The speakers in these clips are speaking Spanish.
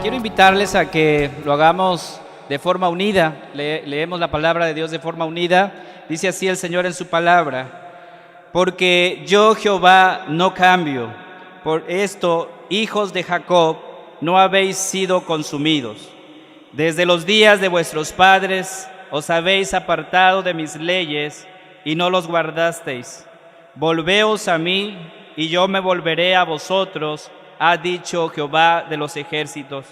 Quiero invitarles a que lo hagamos de forma unida. Leemos la palabra de Dios de forma unida. Dice así el Señor en su palabra: porque yo, Jehová, no cambio. Por esto, hijos de Jacob, no habéis sido consumidos. Desde los días de vuestros padres os habéis apartado de mis leyes y no los guardasteis. Volveos a mí y yo me volveré a vosotros, ha dicho Jehová de los ejércitos.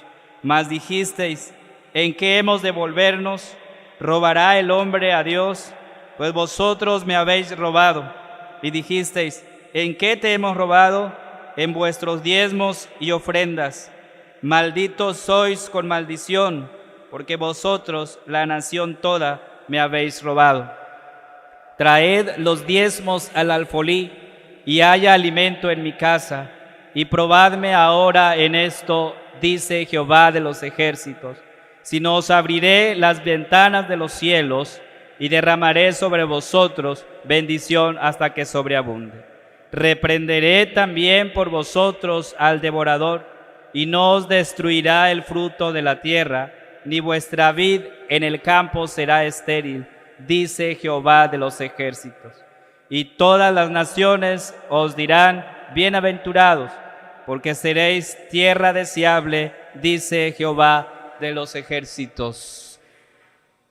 Mas dijisteis: ¿en qué hemos de volvernos? ¿Robará el hombre a Dios? Pues vosotros me habéis robado. Y dijisteis: ¿en qué te hemos robado? En vuestros diezmos y ofrendas. Malditos sois con maldición, porque vosotros, la nación toda, me habéis robado. Traed los diezmos al alfolí, y haya alimento en mi casa, y probadme ahora en esto, dice Jehová de los ejércitos, si no os abriré las ventanas de los cielos, y derramaré sobre vosotros bendición hasta que sobreabunde. Reprenderé también por vosotros al devorador, y no os destruirá el fruto de la tierra, ni vuestra vid en el campo será estéril, dice Jehová de los ejércitos. Y todas las naciones os dirán: bienaventurados, porque seréis tierra deseable, dice Jehová de los ejércitos.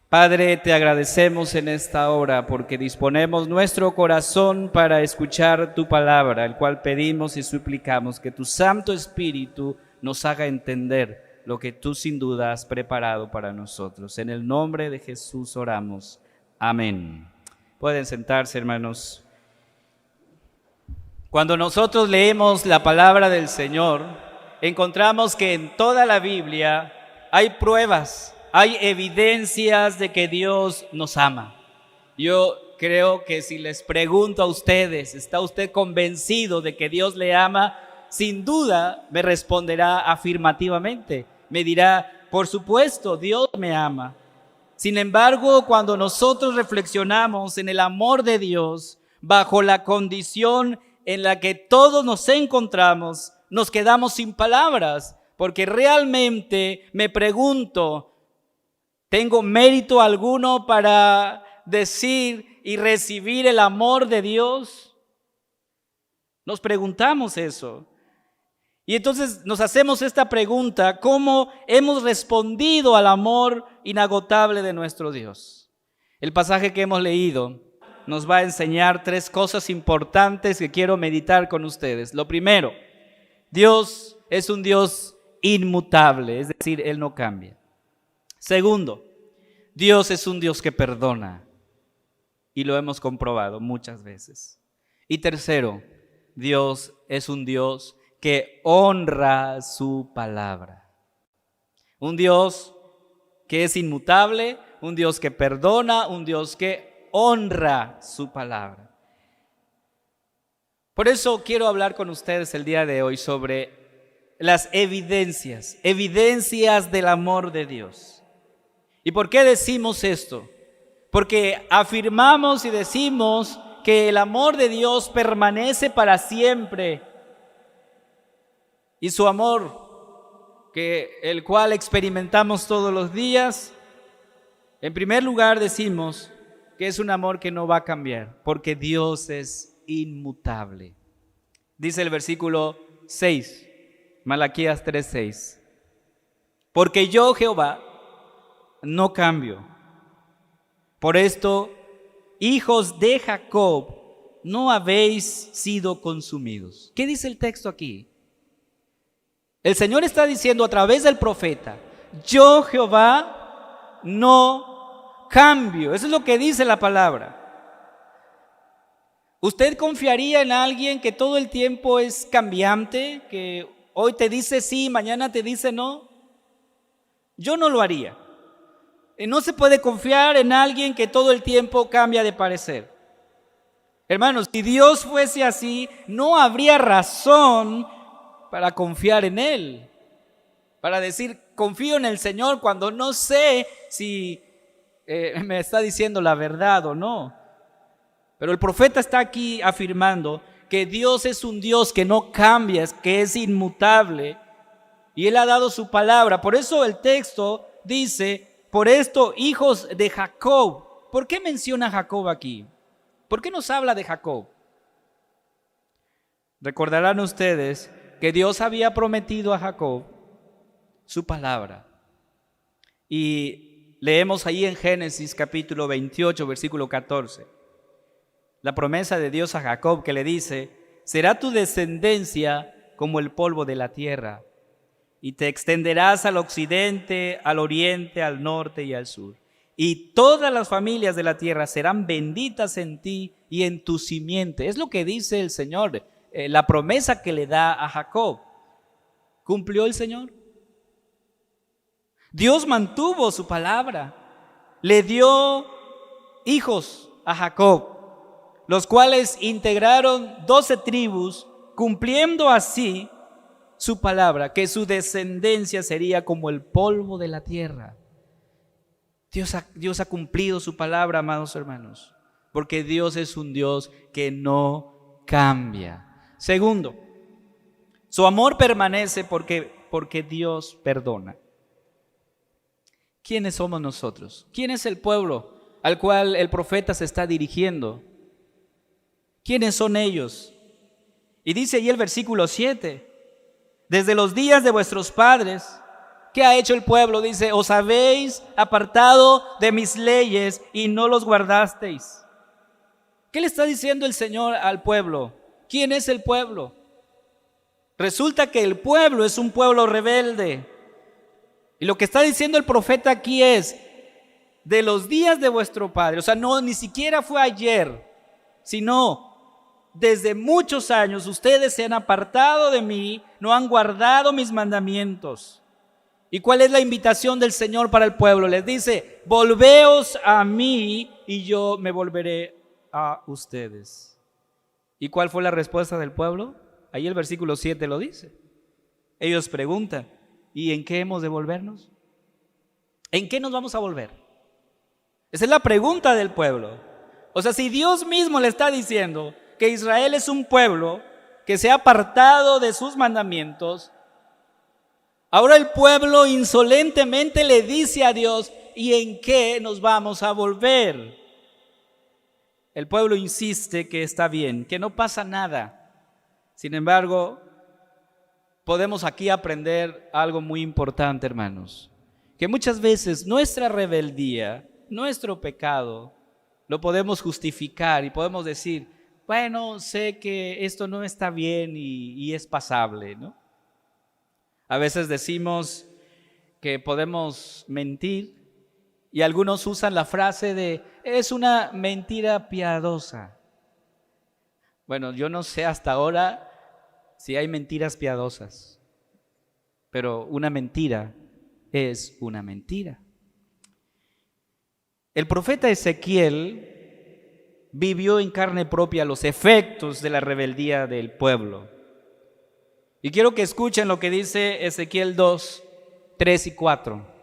Padre, te agradecemos en esta hora porque disponemos nuestro corazón para escuchar tu palabra, el cual pedimos y suplicamos que tu Santo Espíritu nos haga entender lo que tú sin duda has preparado para nosotros. En el nombre de Jesús oramos. Amén. Pueden sentarse, hermanos. Cuando nosotros leemos la palabra del Señor, encontramos que en toda la Biblia hay pruebas, hay evidencias de que Dios nos ama. Yo creo que si les pregunto a ustedes, ¿está usted convencido de que Dios le ama? Sin duda me responderá afirmativamente. Me dirá: por supuesto, Dios me ama. Sin embargo, cuando nosotros reflexionamos en el amor de Dios, bajo la condición en la que todos nos encontramos, nos quedamos sin palabras, porque realmente me pregunto, ¿tengo mérito alguno para decir y recibir el amor de Dios? Nos preguntamos eso. Y entonces nos hacemos esta pregunta: ¿cómo hemos respondido al amor inagotable de nuestro Dios? El pasaje que hemos leído nos va a enseñar tres cosas importantes que quiero meditar con ustedes. Lo primero, Dios es un Dios inmutable, es decir, Él no cambia. Segundo, Dios es un Dios que perdona, y lo hemos comprobado muchas veces. Y tercero, Dios es un Dios que honra su palabra. Un Dios que es inmutable, un Dios que perdona, un Dios que honra su palabra. Por eso quiero hablar con ustedes el día de hoy sobre las evidencias del amor de Dios. ¿Y por qué decimos esto? Porque afirmamos y decimos que el amor de Dios permanece para siempre. Y su amor, el cual experimentamos todos los días, en primer lugar decimos que es un amor que no va a cambiar, porque Dios es inmutable. Dice el versículo 6, Malaquías 3:6, porque yo, Jehová, no cambio. Por esto, hijos de Jacob, no habéis sido consumidos. ¿Qué dice el texto aquí? El Señor está diciendo a través del profeta: yo, Jehová, no cambio. Eso es lo que dice la palabra. ¿Usted confiaría en alguien que todo el tiempo es cambiante, que hoy te dice sí, mañana te dice no? Yo no lo haría. No se puede confiar en alguien que todo el tiempo cambia de parecer. Hermanos, si Dios fuese así, no habría razón para confiar en Él, para decir confío en el Señor cuando no sé si me está diciendo la verdad o no. Pero el profeta está aquí afirmando que Dios es un Dios que no cambia, que es inmutable, y Él ha dado su palabra. Por eso el texto dice, por esto, hijos de Jacob. ¿Por qué menciona a Jacob aquí? ¿Por qué nos habla de Jacob? Recordarán ustedes que Dios había prometido a Jacob su palabra. Y leemos ahí en Génesis capítulo 28, versículo 14. La promesa de Dios a Jacob que le dice, será tu descendencia como el polvo de la tierra, y te extenderás al occidente, al oriente, al norte y al sur. Y todas las familias de la tierra serán benditas en ti y en tu simiente. Es lo que dice el Señor, la promesa que le da a Jacob. ¿Cumplió el Señor? Dios mantuvo su palabra. Le dio hijos a Jacob, los cuales integraron 12 tribus, cumpliendo así su palabra, que su descendencia sería como el polvo de la tierra. Dios ha cumplido su palabra, amados hermanos, porque Dios es un Dios que no cambia. Segundo, su amor permanece porque Dios perdona. ¿Quiénes somos nosotros? ¿Quién es el pueblo al cual el profeta se está dirigiendo? ¿Quiénes son ellos? Y dice ahí el versículo 7, desde los días de vuestros padres, ¿qué ha hecho el pueblo? Dice, os habéis apartado de mis leyes y no los guardasteis. ¿Qué le está diciendo el Señor al pueblo? ¿Quién es el pueblo? Resulta que el pueblo es un pueblo rebelde. Y lo que está diciendo el profeta aquí es, de los días de vuestro padre, o sea, no, ni siquiera fue ayer, sino desde muchos años ustedes se han apartado de mí, no han guardado mis mandamientos. ¿Y cuál es la invitación del Señor para el pueblo? Les dice, volveos a mí y yo me volveré a ustedes. ¿Y cuál fue la respuesta del pueblo? Ahí el versículo 7 lo dice. Ellos preguntan, ¿y en qué hemos de volvernos? ¿En qué nos vamos a volver? Esa es la pregunta del pueblo. O sea, si Dios mismo le está diciendo que Israel es un pueblo que se ha apartado de sus mandamientos, ahora el pueblo insolentemente le dice a Dios, ¿y en qué nos vamos a volver? El pueblo insiste que está bien, que no pasa nada. Sin embargo, podemos aquí aprender algo muy importante, hermanos, que muchas veces nuestra rebeldía, nuestro pecado, lo podemos justificar y podemos decir, bueno, sé que esto no está bien y es pasable, ¿no? A veces decimos que podemos mentir y algunos usan la frase de, es una mentira piadosa. Bueno, yo no sé hasta ahora si hay mentiras piadosas, pero una mentira es una mentira. El profeta Ezequiel vivió en carne propia los efectos de la rebeldía del pueblo. Y quiero que escuchen lo que dice Ezequiel 2, 3 y 4.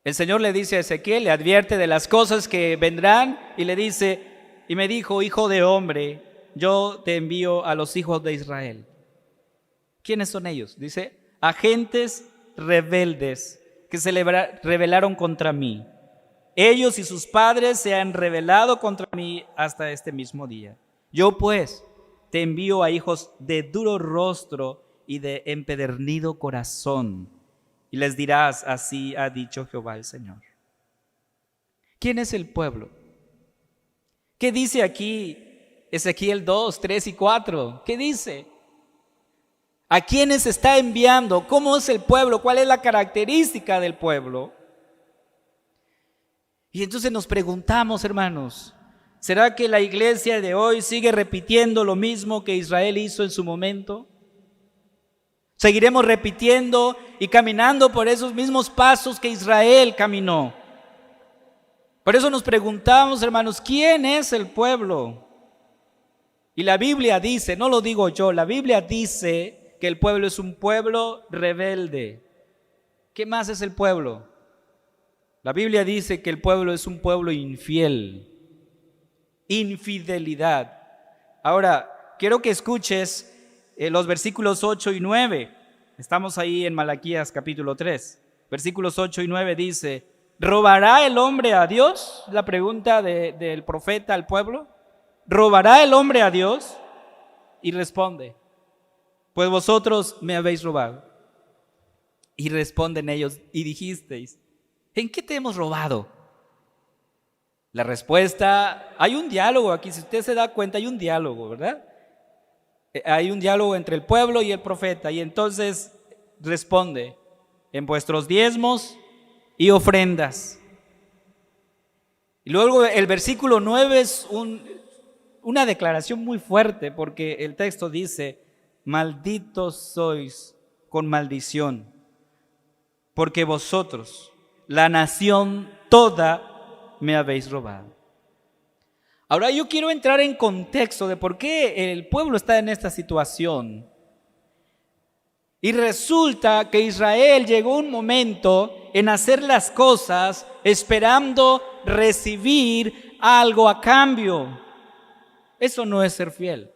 El Señor le dice a Ezequiel, le advierte de las cosas que vendrán y le dice, y me dijo, hijo de hombre, yo te envío a los hijos de Israel. ¿Quiénes son ellos? Dice, agentes rebeldes que se rebelaron contra mí. Ellos y sus padres se han rebelado contra mí hasta este mismo día. Yo pues te envío a hijos de duro rostro y de empedernido corazón. Y les dirás, así ha dicho Jehová el Señor. ¿Quién es el pueblo? ¿Qué dice aquí Ezequiel 2, 3 y 4? ¿Qué dice? ¿A quiénes está enviando? ¿Cómo es el pueblo? ¿Cuál es la característica del pueblo? Y entonces nos preguntamos, hermanos, ¿será que la iglesia de hoy sigue repitiendo lo mismo que Israel hizo en su momento? ¿Seguiremos repitiendo y caminando por esos mismos pasos que Israel caminó? Por eso nos preguntamos, hermanos, ¿quién es el pueblo? Y la Biblia dice, no lo digo yo, la Biblia dice que el pueblo es un pueblo rebelde. ¿Qué más es el pueblo? La Biblia dice que el pueblo es un pueblo infiel, infidelidad. Ahora, quiero que escuches los versículos 8 y 9. Estamos ahí en Malaquías capítulo 3, versículos 8 y 9 dice: ¿robará el hombre a Dios? La pregunta del profeta al pueblo. ¿Robará el hombre a Dios? Y responde: pues vosotros me habéis robado. Y responden ellos: y dijisteis: ¿en qué te hemos robado? La respuesta, hay un diálogo aquí, si usted se da cuenta, hay un diálogo, ¿verdad? Hay un diálogo entre el pueblo y el profeta, y entonces responde: en vuestros diezmos y ofrendas. Y luego el versículo 9 es una declaración muy fuerte, porque el texto dice: malditos sois con maldición, porque vosotros, la nación toda, me habéis robado. Ahora yo quiero entrar en contexto de por qué el pueblo está en esta situación. Y resulta que Israel llegó un momento en hacer las cosas esperando recibir algo a cambio. Eso no es ser fiel.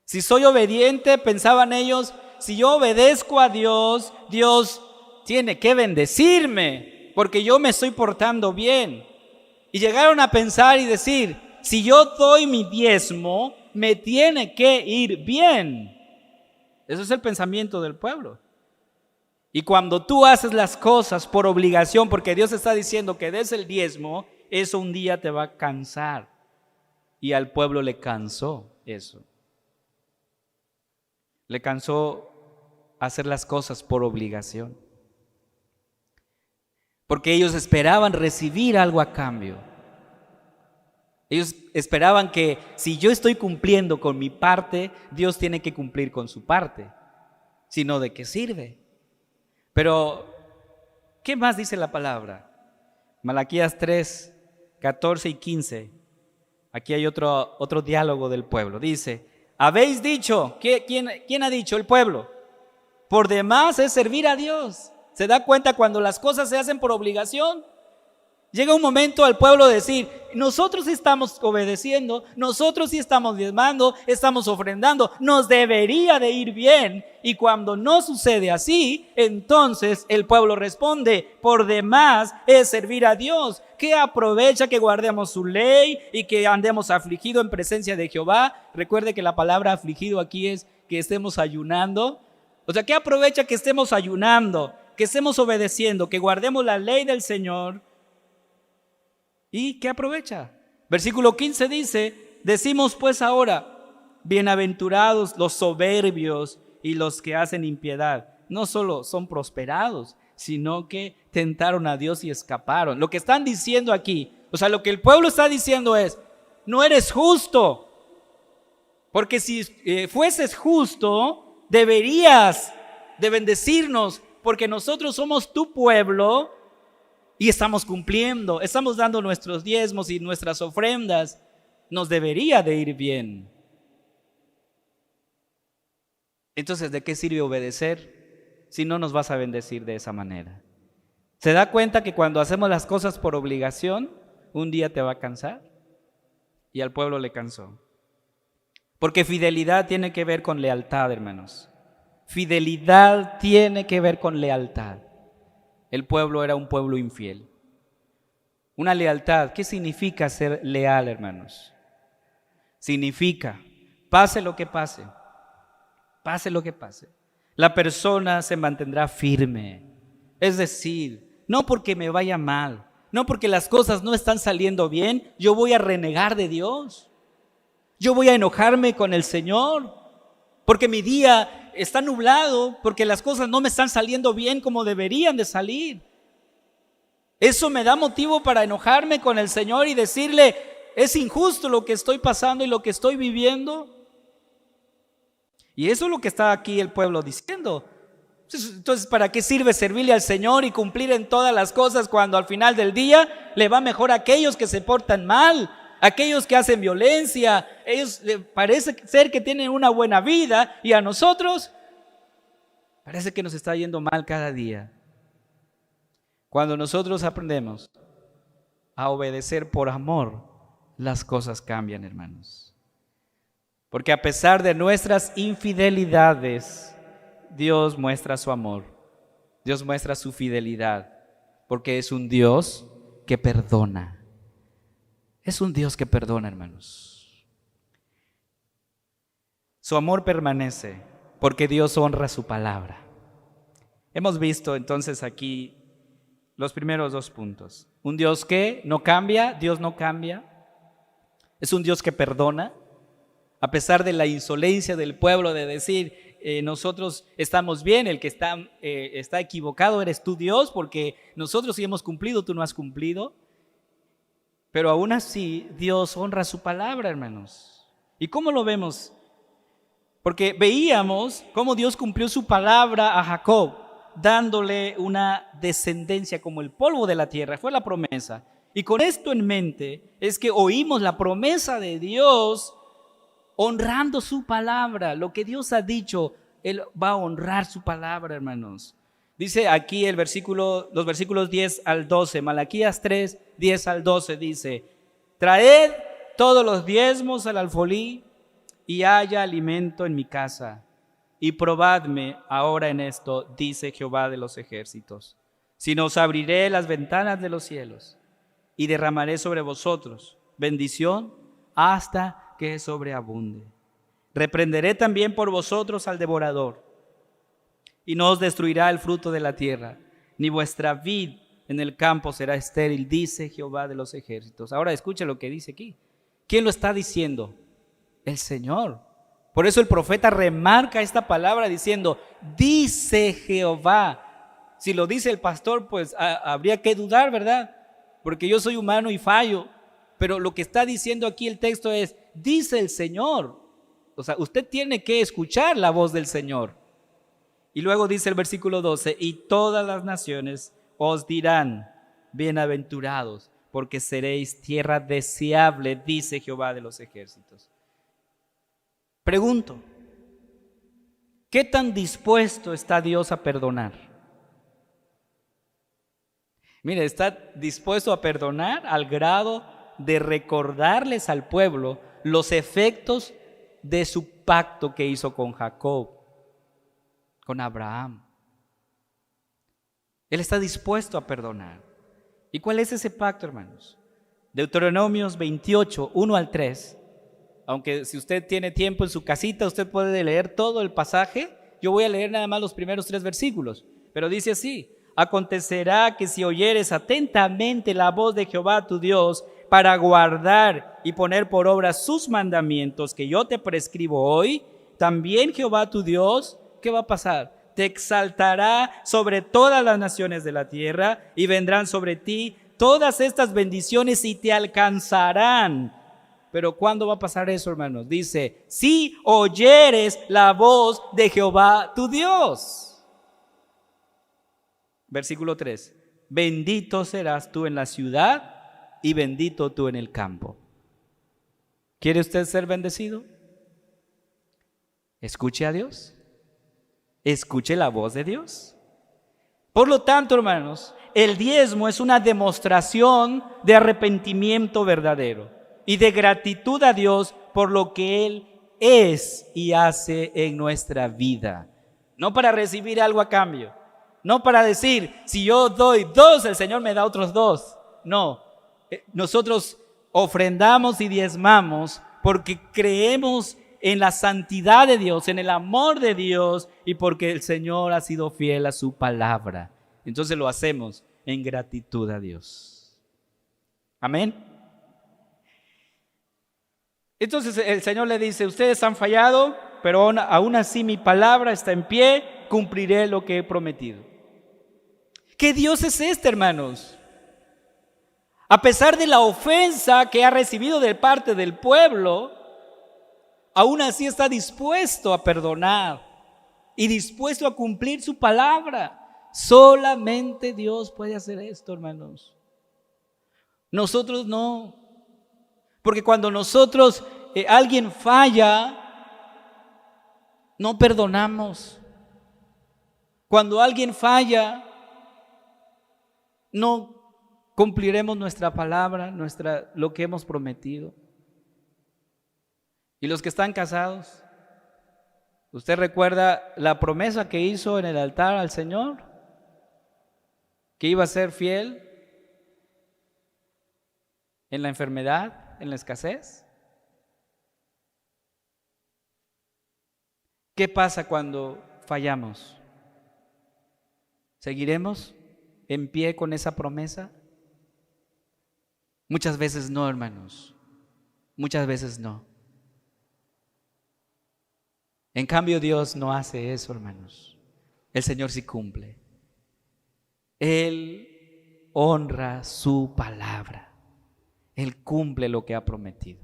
Si soy obediente, pensaban ellos, si yo obedezco a Dios, Dios tiene que bendecirme, porque yo me estoy portando bien. Y llegaron a pensar y decir: si yo doy mi diezmo, me tiene que ir bien. Eso es el pensamiento del pueblo. Y cuando tú haces las cosas por obligación, porque Dios está diciendo que des el diezmo, eso un día te va a cansar. Y al pueblo le cansó eso. Le cansó hacer las cosas por obligación, porque ellos esperaban recibir algo a cambio. Ellos esperaban que si yo estoy cumpliendo con mi parte, Dios tiene que cumplir con su parte. Si no, ¿de qué sirve? Pero, ¿qué más dice la palabra? Malaquías 3, 14 y 15. Aquí hay otro diálogo del pueblo. Dice: habéis dicho, ¿quién ha dicho? El pueblo. Por demás es servir a Dios. ¿Se da cuenta cuando las cosas se hacen por obligación? Llega un momento al pueblo decir: nosotros sí estamos obedeciendo, nosotros sí estamos diezmando, estamos ofrendando, nos debería de ir bien. Y cuando no sucede así, entonces el pueblo responde: por demás es servir a Dios. ¿Qué aprovecha que guardemos su ley y que andemos afligidos en presencia de Jehová? Recuerde que la palabra afligido aquí es que estemos ayunando. O sea, ¿qué aprovecha que estemos ayunando, que estemos obedeciendo, que guardemos la ley del Señor? ¿Y qué aprovecha? Versículo 15 dice: decimos pues ahora, bienaventurados los soberbios y los que hacen impiedad. No solo son prosperados, sino que tentaron a Dios y escaparon. Lo que están diciendo aquí, o sea, lo que el pueblo está diciendo es: no eres justo, porque si fueses justo, deberías de bendecirnos, porque nosotros somos tu pueblo y estamos cumpliendo, estamos dando nuestros diezmos y nuestras ofrendas, nos debería de ir bien. Entonces, ¿de qué sirve obedecer si no nos vas a bendecir de esa manera? ¿Se da cuenta que cuando hacemos las cosas por obligación, un día te va a cansar? Y al pueblo le cansó. Porque fidelidad tiene que ver con lealtad, hermanos. Fidelidad tiene que ver con lealtad. El pueblo era un pueblo infiel. Una lealtad, ¿qué significa ser leal, hermanos? Significa, pase lo que pase, la persona se mantendrá firme. Es decir, no porque me vaya mal, no porque las cosas no están saliendo bien, yo voy a renegar de Dios. Yo voy a enojarme con el Señor, porque mi día está nublado, porque las cosas no me están saliendo bien como deberían de salir. Eso me da motivo para enojarme con el Señor y decirle: es injusto lo que estoy pasando y lo que estoy viviendo. Y eso es lo que está aquí el pueblo diciendo. Entonces, ¿para qué sirve servirle al Señor y cumplir en todas las cosas cuando al final del día le va mejor a aquellos que se portan mal? Aquellos que hacen violencia, ellos parece ser que tienen una buena vida, y a nosotros parece que nos está yendo mal cada día. Cuando nosotros aprendemos a obedecer por amor, las cosas cambian, hermanos. Porque a pesar de nuestras infidelidades, Dios muestra su amor, Dios muestra su fidelidad, porque es un Dios que perdona. Es un Dios que perdona, hermanos. Su amor permanece porque Dios honra su palabra. Hemos visto entonces aquí los primeros dos puntos. Un Dios que no cambia, Dios no cambia. Es un Dios que perdona, a pesar de la insolencia del pueblo de decir, nosotros estamos bien, el que está equivocado eres tú, Dios, porque nosotros sí hemos cumplido, tú no has cumplido. Pero aún así, Dios honra su palabra, hermanos. ¿Y cómo lo vemos? Porque veíamos cómo Dios cumplió su palabra a Jacob, dándole una descendencia como el polvo de la tierra. Fue la promesa. Y con esto en mente es que oímos la promesa de Dios honrando su palabra. Lo que Dios ha dicho, Él va a honrar su palabra, hermanos. Dice aquí los versículos 10 al 12, Malaquías 3, 10 al 12 dice: traed todos los diezmos al alfolí y haya alimento en mi casa. Y probadme ahora en esto, dice Jehová de los ejércitos, si no os abriré las ventanas de los cielos y derramaré sobre vosotros bendición hasta que sobreabunde. Reprenderé también por vosotros al devorador, y no os destruirá el fruto de la tierra, ni vuestra vid en el campo será estéril, dice Jehová de los ejércitos. Ahora escuche lo que dice aquí. ¿Quién lo está diciendo? El Señor. Por eso el profeta remarca esta palabra diciendo, dice Jehová. Si lo dice el pastor, pues habría que dudar, ¿verdad? Porque yo soy humano y fallo. Pero lo que está diciendo aquí el texto es, dice el Señor. O sea, usted tiene que escuchar la voz del Señor. Y luego dice el versículo 12, y todas las naciones os dirán, bienaventurados, porque seréis tierra deseable, dice Jehová de los ejércitos. Pregunto, ¿qué tan dispuesto está Dios a perdonar? Mire, está dispuesto a perdonar al grado de recordarles al pueblo los efectos de su pacto que hizo con Jacob, con Abraham. Él está dispuesto a perdonar. ¿Y cuál es ese pacto, hermanos? Deuteronomios 28, 1 al 3. Aunque si usted tiene tiempo en su casita, usted puede leer todo el pasaje. Yo voy a leer nada más los primeros 3 versículos. Pero dice así: acontecerá que si oyeres atentamente la voz de Jehová tu Dios, para guardar y poner por obra sus mandamientos que yo te prescribo hoy, también Jehová tu Dios, ¿qué va a pasar? Te exaltará sobre todas las naciones de la tierra y vendrán sobre ti todas estas bendiciones y te alcanzarán. Pero ¿cuándo va a pasar eso, hermanos? Dice, si oyeres la voz de Jehová tu Dios. Versículo 3. Bendito serás tú en la ciudad y bendito tú en el campo. ¿Quiere usted ser bendecido? Escuche a Dios. Escuche la voz de Dios. Por lo tanto, hermanos, el diezmo es una demostración de arrepentimiento verdadero y de gratitud a Dios por lo que Él es y hace en nuestra vida. No para recibir algo a cambio, no para decir, si yo doy 2, el Señor me da otros 2. No, nosotros ofrendamos y diezmamos porque creemos en la santidad de Dios, en el amor de Dios y porque el Señor ha sido fiel a su palabra. Entonces lo hacemos en gratitud a Dios. Amén. Entonces el Señor le dice, ustedes han fallado, pero aún así mi palabra está en pie, cumpliré lo que he prometido. ¿Qué Dios es este, hermanos? A pesar de la ofensa que ha recibido de parte del pueblo, aún así está dispuesto a perdonar y dispuesto a cumplir su palabra. Solamente Dios puede hacer esto, hermanos. Nosotros no. Porque cuando nosotros, alguien falla, no perdonamos. Cuando alguien falla, no cumpliremos nuestra palabra, lo que hemos prometido. Y los que están casados, ¿Usted recuerda la promesa que hizo en el altar al Señor? Que iba a ser fiel en la enfermedad, en la escasez. ¿Qué pasa cuando fallamos? ¿Seguiremos en pie con esa promesa? Muchas veces no, hermanos. Muchas veces no. En cambio, Dios no hace eso, hermanos. El Señor sí cumple. Él honra su palabra. Él cumple lo que ha prometido.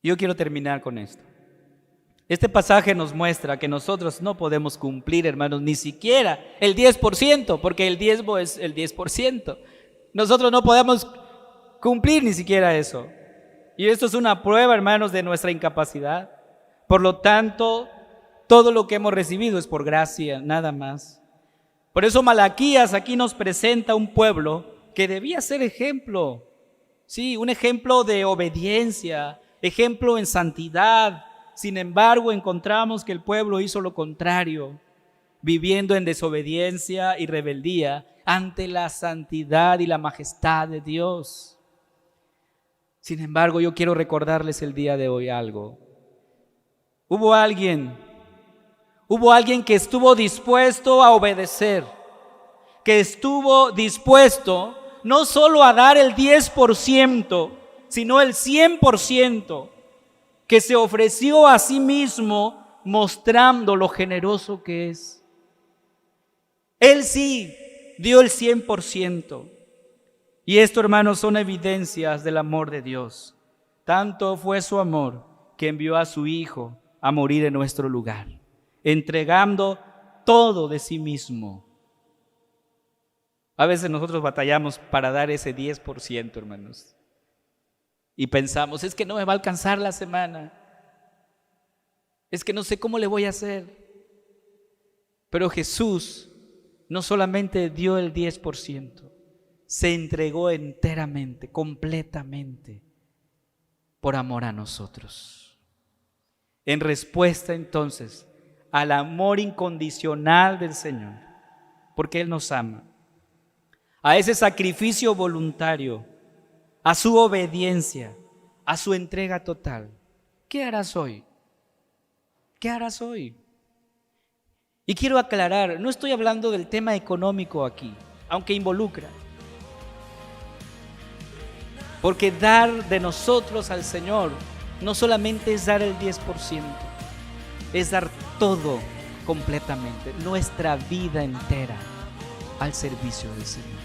Yo quiero terminar con esto. Este pasaje nos muestra que nosotros no podemos cumplir, hermanos, ni siquiera el 10%, porque el diezmo es el 10%. Nosotros no podemos cumplir ni siquiera eso. Y esto es una prueba, hermanos, de nuestra incapacidad. Por lo tanto, todo lo que hemos recibido es por gracia, nada más. Por eso Malaquías aquí nos presenta un pueblo que debía ser ejemplo. Sí, un ejemplo de obediencia, ejemplo en santidad. Sin embargo, encontramos que el pueblo hizo lo contrario, viviendo en desobediencia y rebeldía ante la santidad y la majestad de Dios. Sin embargo, yo quiero recordarles el día de hoy algo. Hubo alguien que estuvo dispuesto a obedecer, que estuvo dispuesto no solo a dar el 10%, sino el 100%, que se ofreció a sí mismo mostrando lo generoso que es. Él sí dio el 100%. Y esto, hermanos, son evidencias del amor de Dios. Tanto fue su amor que envió a su Hijo a morir en nuestro lugar, entregando todo de sí mismo. A veces nosotros batallamos para dar ese 10%, hermanos. Y pensamos, es que no me va a alcanzar la semana. Es que no sé cómo le voy a hacer. Pero Jesús no solamente dio el 10%, se entregó enteramente, completamente, por amor a nosotros. En respuesta entonces al amor incondicional del Señor, porque Él nos ama, a ese sacrificio voluntario, a su obediencia, a su entrega total. ¿Qué harás hoy? ¿Qué harás hoy? Y quiero aclarar, no estoy hablando del tema económico aquí, aunque involucra. Porque dar de nosotros al Señor no solamente es dar el 10%, es dar todo completamente, nuestra vida entera al servicio del Señor.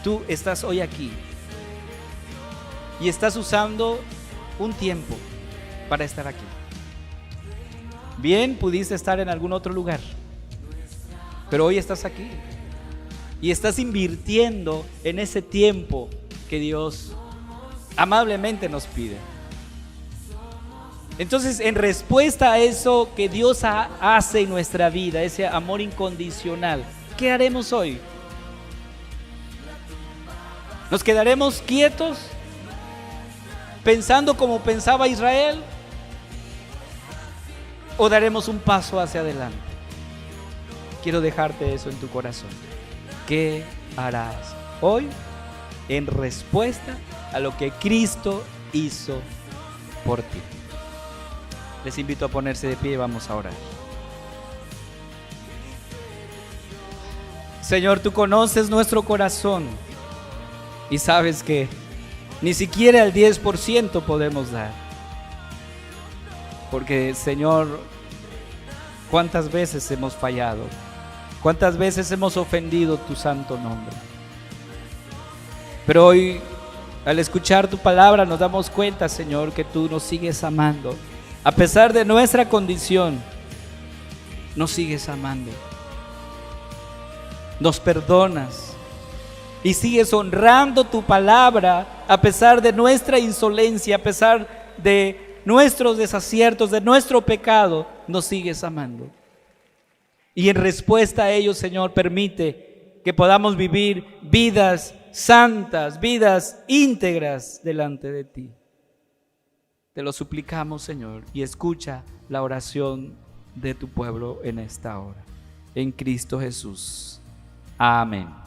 Tú estás hoy aquí y estás usando un tiempo para estar aquí. Bien, pudiste estar en algún otro lugar, pero hoy estás aquí y estás invirtiendo en ese tiempo que Dios amablemente nos pide. Entonces, en respuesta a eso que Dios hace en nuestra vida, ese amor incondicional, ¿qué haremos hoy? ¿Nos quedaremos quietos pensando como pensaba Israel? ¿O daremos un paso hacia adelante? Quiero dejarte eso en tu corazón. ¿Qué harás hoy en respuesta a lo que Cristo hizo por ti? Les invito a ponerse de pie y vamos a orar. Señor, tú conoces nuestro corazón y sabes que ni siquiera el 10% podemos dar. Porque, Señor, ¿cuántas veces hemos fallado? ¿Cuántas veces hemos ofendido tu santo nombre? Pero hoy, al escuchar tu palabra, nos damos cuenta, Señor, que tú nos sigues amando. A pesar de nuestra condición, nos sigues amando. Nos perdonas y sigues honrando tu palabra a pesar de nuestra insolencia, a pesar de nuestros desaciertos, de nuestro pecado, nos sigues amando. Y en respuesta a ello, Señor, permite que podamos vivir vidas santas, vidas íntegras delante de ti. Te lo suplicamos, Señor, y escucha la oración de tu pueblo en esta hora. En Cristo Jesús. Amén.